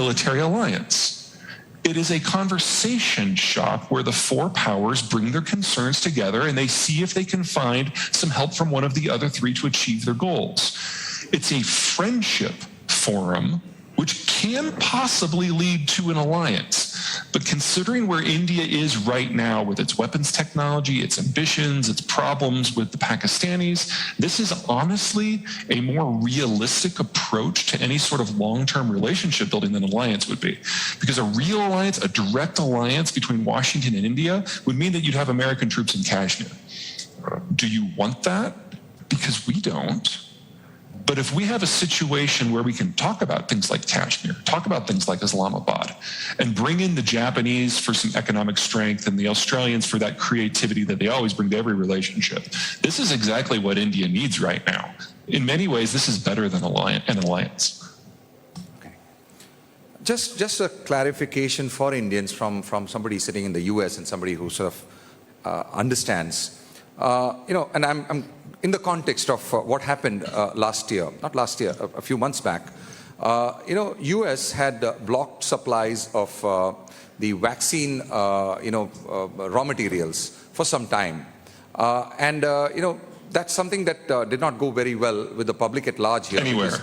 military alliance. It is a conversation shop where the four powers bring their concerns together and they see if they can find some help from one of the other three to achieve their goals. It's a friendship forum which can possibly lead to an alliance. But considering where India is right now with its weapons technology, its ambitions, its problems with the Pakistanis, this is honestly a more realistic approach to any sort of long-term relationship building than an alliance would be. Because a real alliance, a direct alliance between Washington and India would mean that you'd have American troops in Kashmir. Do you want that? Because we don't. But if we have a situation where we can talk about things like Kashmir, talk about things like Islamabad, and bring in the Japanese for some economic strength and the Australians for that creativity that they always bring to every relationship, this is exactly what India needs right now. In many ways, this is better than an alliance. Okay. Just a clarification for Indians from somebody sitting in the US and somebody who sort of understands. And I'm in the context of what happened last year, not last year, a few months back. US had blocked supplies of the vaccine, raw materials for some time. That's something that did not go very well with the public at large here. Anywhere.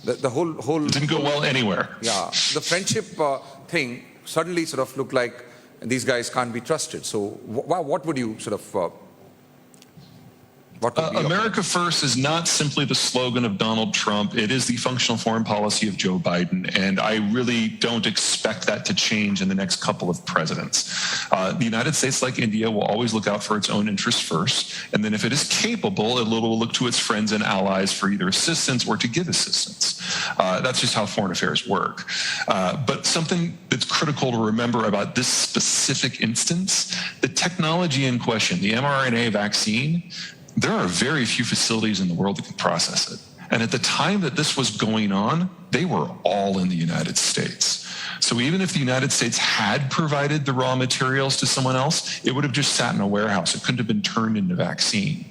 The whole... It didn't go well anywhere. Yeah. The friendship thing suddenly sort of looked like these guys can't be trusted. So what would you sort of... America First is not simply the slogan of Donald Trump. It is the functional foreign policy of Joe Biden. And I really don't expect that to change in the next couple of presidents. The United States, like India, will always look out for its own interests first. And then if it is capable, it will look to its friends and allies for either assistance or to give assistance. That's just how foreign affairs work. But something that's critical to remember about this specific instance, the technology in question, the mRNA vaccine, there are very few facilities in the world that can process it. And at the time that this was going on, they were all in the United States. So even if the United States had provided the raw materials to someone else, it would have just sat in a warehouse. It couldn't have been turned into vaccine,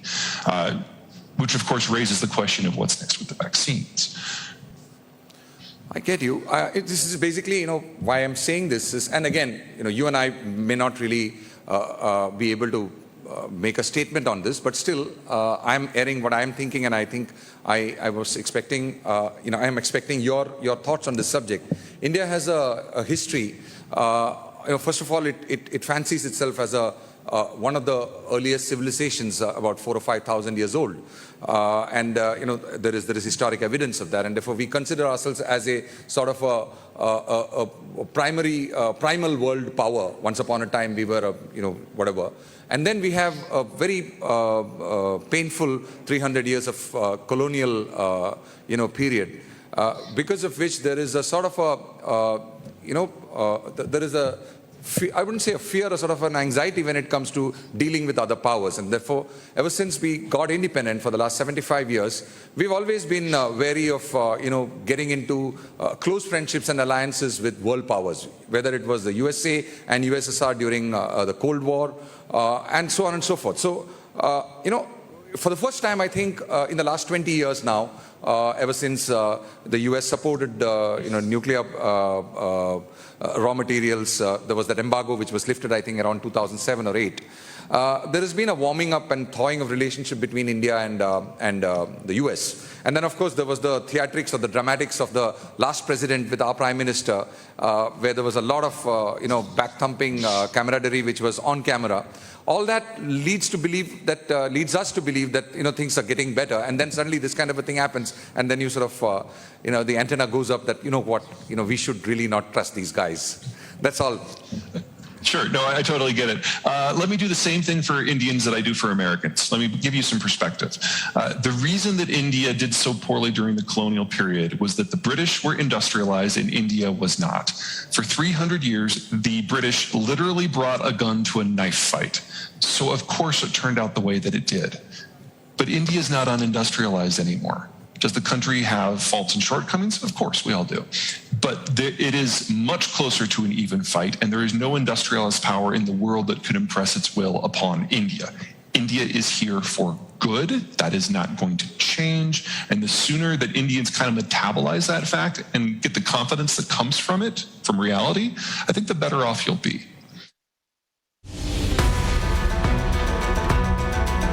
which of course raises the question of what's next with the vaccines. I get you. This is basically, why I'm saying this is, and again, you and I may not really be able to make a statement on this, but still, I'm airing what I'm thinking, and I think I was expecting, I am expecting your thoughts on this subject. India has a history. First of all, it fancies itself as one of the earliest civilizations, about 4,000 or 5,000 years old, there is historic evidence of that, and therefore we consider ourselves as a sort of a primal world power. Once upon a time, we were whatever. And then we have a very painful 300 years of colonial, period, because of which there is a sort of there is a, I wouldn't say a fear, or sort of an anxiety when it comes to dealing with other powers. And therefore, ever since we got independent for the last 75 years, we've always been wary of, getting into close friendships and alliances with world powers, whether it was the USA and USSR during the Cold War, and so on and so forth. So, for the first time, I think, in the last 20 years now, ever since the US supported, nuclear raw materials, there was that embargo which was lifted, I think, around 2007 or 8. There has been a warming up and thawing of relationship between India and the US. And then, of course, there was the theatrics or the dramatics of the last president with our Prime Minister, where there was a lot of, back-thumping camaraderie which was on camera. All that leads us to believe that, things are getting better. And then suddenly this kind of a thing happens, and then you sort of, the antenna goes up that, we should really not trust these guys. That's all. Sure. No, I totally get it. Let me do the same thing for Indians that I do for Americans. Let me give you some perspective. The reason that India did so poorly during the colonial period was that the British were industrialized and India was not. For 300 years, the British literally brought a gun to a knife fight. So of course it turned out the way that it did. But India is not unindustrialized anymore. Does the country have faults and shortcomings? Of course, we all do. But it is much closer to an even fight, and there is no industrialist power in the world that could impress its will upon India. India is here for good. That is not going to change. And the sooner that Indians kind of metabolize that fact and get the confidence that comes from it, from reality, I think the better off you'll be.